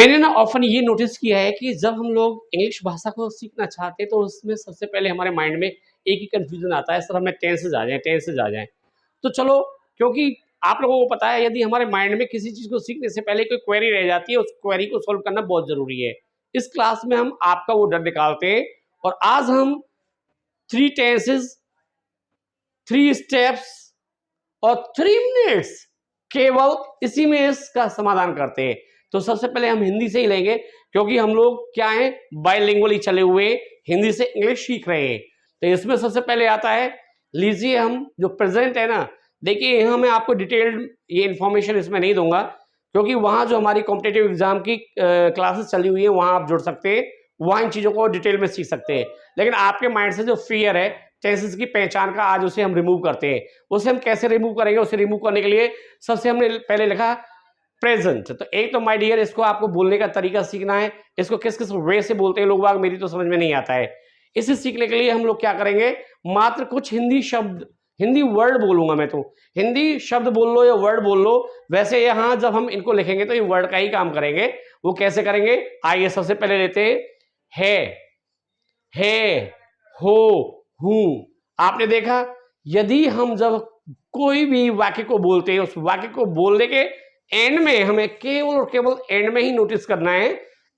मैंने ना ऑफन ये नोटिस किया है कि जब हम लोग इंग्लिश भाषा को सीखना चाहते हैं तो उसमें सबसे पहले हमारे माइंड में एक ही कंफ्यूजन आता है, सर हमें टेंसेज आ जाएं। तो चलो, क्योंकि आप लोगों को पता है यदि हमारे माइंड में किसी चीज़ को सीखने से पहले कोई क्वेरी रह जाती है, उस क्वेरी को सॉल्व करना बहुत ज़रूरी है। इस क्लास में हम आपका वो डर निकालते हैं और आज हम 3 टेंसेज, 3 स्टेप्स और 3 मिनट्स केवल इसी में इसका समाधान करते हैं। तो सबसे पहले हम हिंदी से ही लेंगे, क्योंकि हम लोग क्या हैं, बाइलिंगुअली चले हुए हिंदी से इंग्लिश सीख रहे हैं। तो इसमें सबसे पहले आता है, लीजिए हम जो प्रेजेंट है ना, देखिए यहाँ मैं आपको डिटेल्ड ये इन्फॉर्मेशन इसमें नहीं दूंगा, क्योंकि वहाँ जो हमारी कॉम्पिटेटिव एग्जाम की क्लासेस चली हुई है वहाँ आप जुड़ सकते हैं, वहाँ इन चीज़ों को डिटेल में सीख सकते हैं। लेकिन आपके माइंड से जो फियर है टेंसेस की पहचान का, आज उसे हम रिमूव करते हैं। उसे हम कैसे रिमूव करेंगे? उसे रिमूव करने के लिए सबसे हमने पहले लिखा प्रेजेंट। तो एक तो माय डियर, इसको आपको बोलने का तरीका सीखना है। इसको किस किस वे से बोलते हैं लोग बाग, मेरी तो समझ में नहीं आता है। इसे सीखने के लिए हम लोग क्या करेंगे, मात्र कुछ हिंदी शब्द, हिंदी वर्ड बोलूंगा मैं, तो हिंदी शब्द बोल लो या वर्ड बोल लो। वैसे यहाँ जब हम इनको लिखेंगे तो ये वर्ड का ही काम करेंगे। वो कैसे करेंगे, आइए सबसे पहले लेते है, हो, हूं। आपने देखा, यदि हम जब कोई भी वाक्य को बोलते हैं, उस वाक्य को बोलने के एंड में हमें केवल और केवल एंड में ही नोटिस करना है।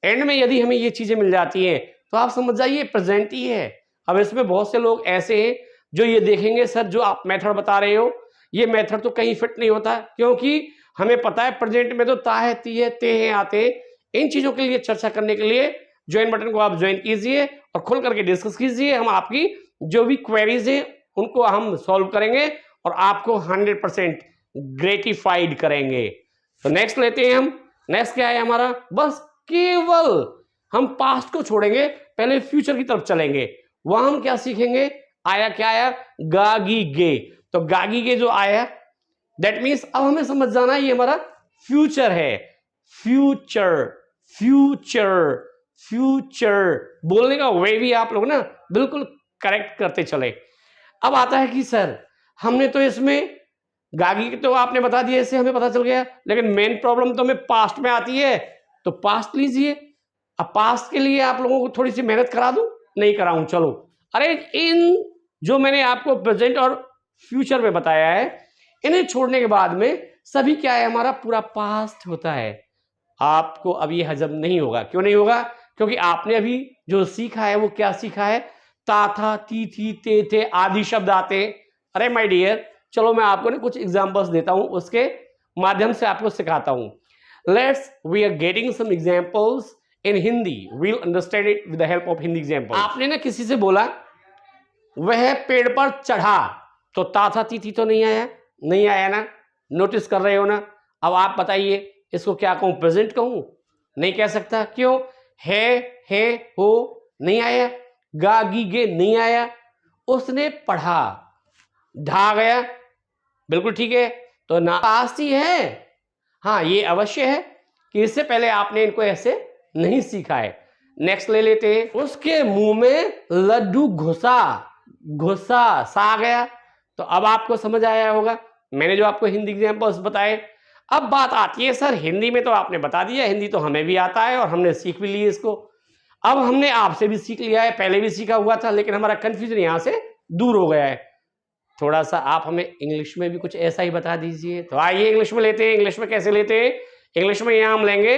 एंड में यदि हमें ये चीजें मिल जाती हैं तो आप समझ जाइए प्रेजेंट ही है। अब इसमें बहुत से लोग ऐसे हैं जो ये देखेंगे, सर जो आप मेथड बता रहे हो ये मेथड तो कहीं फिट नहीं होता, क्योंकि हमें पता है प्रेजेंट में तो ता है, ती है, ते हैं, आते हैं। इन चीजों के लिए चर्चा करने के लिए ज्वाइन बटन को आप ज्वाइन कीजिए और खुल करके डिस्कस कीजिए। हम आपकी जो भी क्वेरीज हैं उनको हम सॉल्व करेंगे और आपको 100% ग्रेटिफाइड करेंगे। तो नेक्स्ट लेते हैं हम। नेक्स्ट क्या है हमारा, बस केवल हम पास्ट को छोड़ेंगे, पहले फ्यूचर की तरफ चलेंगे। वहां हम क्या सीखेंगे, आया क्या आया, गागी गे। तो गागी गे जो आया, दैट मीन्स अब हमें समझ जाना है ये हमारा फ्यूचर है। फ्यूचर, फ्यूचर, फ्यूचर बोलने का वे भी आप लोग ना बिल्कुल करेक्ट करते चले। अब आता है कि सर हमने तो इसमें गागी तो आपने बता दिया, इससे हमें पता चल गया, लेकिन मेन प्रॉब्लम तो हमें पास्ट में आती है। तो पास्ट लीजिए। अब पास्ट के लिए आप लोगों को थोड़ी सी मेहनत करा दूं, नहीं कराऊं, चलो। अरे इन जो मैंने आपको प्रेजेंट और फ्यूचर में बताया है, इन्हें छोड़ने के बाद में सभी क्या है, हमारा पूरा पास्ट होता है। आपको अब ये हजम नहीं होगा। क्यों नहीं होगा? क्योंकि आपने अभी जो सीखा है वो क्या सीखा है, ता था, ती थी, ते थे आदि शब्द आते हैं। अरे माय डियर, चलो मैं आपको ना कुछ एग्जांपल्स देता हूं, उसके माध्यम से आपको सिखाता हूं। Let's we are getting some examples in Hindi, we will understand it with the help of Hindi example. आपने ना किसी से बोला वह पेड़ पर चढ़ा, तो ता था, ती थी तो नहीं आया, नहीं आया ना, नोटिस कर रहे हो ना। अब आप बताइए इसको क्या कहूं, प्रेजेंट कहूं? नहीं कह सकता। क्यों? है, हो नहीं आया, गा गी गे नहीं आया, उसने पढ़ा, ढा गया, बिल्कुल ठीक है। तो ना पास्ट ही है। हाँ, ये अवश्य है कि इससे पहले आपने इनको ऐसे नहीं सीखा है। नेक्स्ट ले लेते हैं, उसके मुंह में लड्डू घुसा, घुसा सा आ गया। तो अब आपको समझ आया होगा मैंने जो आपको हिंदी एग्जांपल्स बताए। अब बात आती है, सर हिंदी में तो आपने बता दिया, हिंदी तो हमें भी आता है और हमने सीख भी ली इसको। अब हमने आपसे भी सीख लिया है, पहले भी सीखा हुआ था, लेकिन हमारा कंफ्यूजन यहां से दूर हो गया है। थोड़ा सा आप हमें इंग्लिश में भी कुछ ऐसा ही बता दीजिए। तो आइए इंग्लिश में लेते हैं। इंग्लिश में कैसे लेते हैं? इंग्लिश में यहां हम लेंगे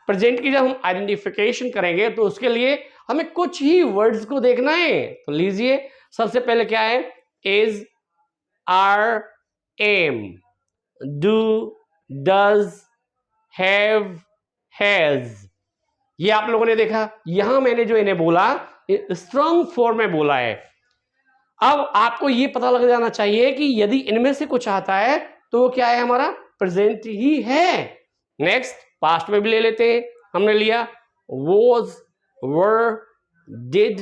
प्रेजेंट की, जब हम आइडेंटिफिकेशन करेंगे तो उसके लिए हमें कुछ ही वर्ड्स को देखना है। तो लीजिए, सबसे पहले क्या है, is, are, am, do, does, have, has. ये आप लोगों ने देखा, यहां मैंने जो इन्हें बोला स्ट्रांग फॉर्म में बोला है। अब आपको ये पता लग जाना चाहिए कि यदि इनमें से कुछ आता है तो वो क्या है, हमारा प्रेजेंट ही है। नेक्स्ट, पास्ट में भी ले लेते हैं। हमने लिया वॉज, वर, डिड,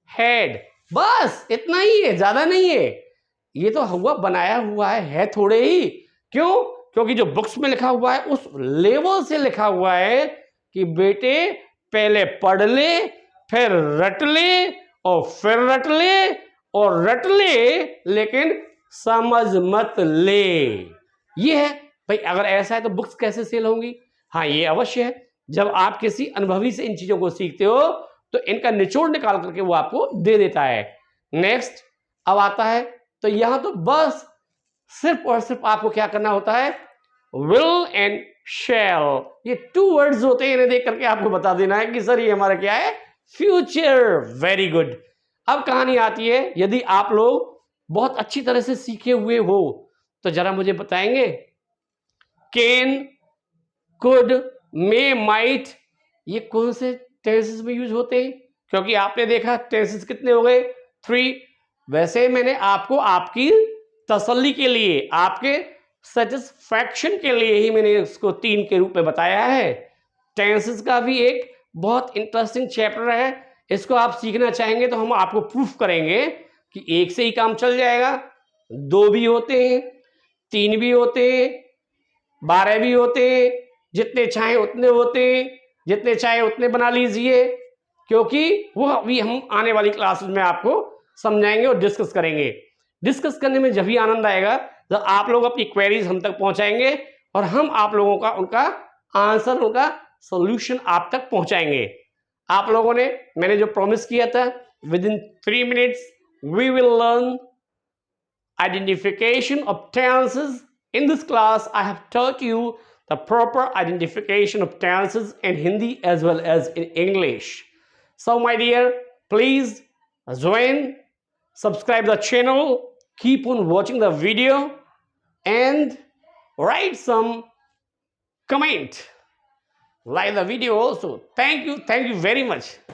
हैड, बस इतना ही है, ज्यादा नहीं है। ये तो हुआ बनाया हुआ है थोड़े ही। क्यों? क्योंकि जो बुक्स में लिखा हुआ है उस लेवल से लिखा हुआ है कि बेटे पहले पढ़ ले, फिर रट ले, और फिर रट ले, और रट ले, लेकिन समझ मत ले। ये है भाई। अगर ऐसा है तो बुक्स कैसे सेल होंगी? हाँ, ये अवश्य है। जब आप किसी अनुभवी से इन चीजों को सीखते हो तो इनका निचोड़ निकाल करके वो आपको दे देता है। नेक्स्ट अब आता है, तो यहां तो बस सिर्फ और सिर्फ आपको क्या करना होता है, विल एंड शैल, ये 2 वर्ड्स होते हैं, इन्हें देख करके आपको बता देना है कि सर ये हमारा क्या है, फ्यूचर। Very good. अब कहानी आती है, यदि आप लोग बहुत अच्छी तरह से सीखे हुए हो तो जरा मुझे बताएंगे, कैन, कुड, मे, माइट, ये कौन से टेंसेस में यूज होते हैं? क्योंकि आपने देखा टेंसेस कितने हो गए, 3। वैसे मैंने आपको आपकी तसल्ली के लिए, आपके सेटिस्फैक्शन के लिए ही मैंने इसको 3 के रूप में बताया है। टेंसेस का भी एक बहुत इंटरेस्टिंग चैप्टर है, इसको आप सीखना चाहेंगे तो हम आपको प्रूफ करेंगे कि 1 से ही काम चल जाएगा, 2 भी होते हैं, 3 भी होते हैं, 12 भी होते हैं, जितने चाहे उतने होते हैं, जितने चाहे उतने बना लीजिए, क्योंकि वो अभी हम आने वाली क्लासेस में आपको समझाएंगे और डिस्कस करेंगे। डिस्कस करने में जब भी आनंद आएगा जब आप लोग अपनी क्वेरीज हम तक पहुंचाएंगे और हम आप लोगों का उनका आंसर, उनका सॉल्यूशन आप तक पहुंचाएंगे। आप लोगों ने, मैंने जो प्रॉमिस किया था, within 3 minutes we will learn identification of tenses. In this class I have taught you the proper identification of tenses in Hindi as well as in English. So my dear, please join, subscribe the channel, keep on watching the video and write some comment, like the video also. Thank you very much.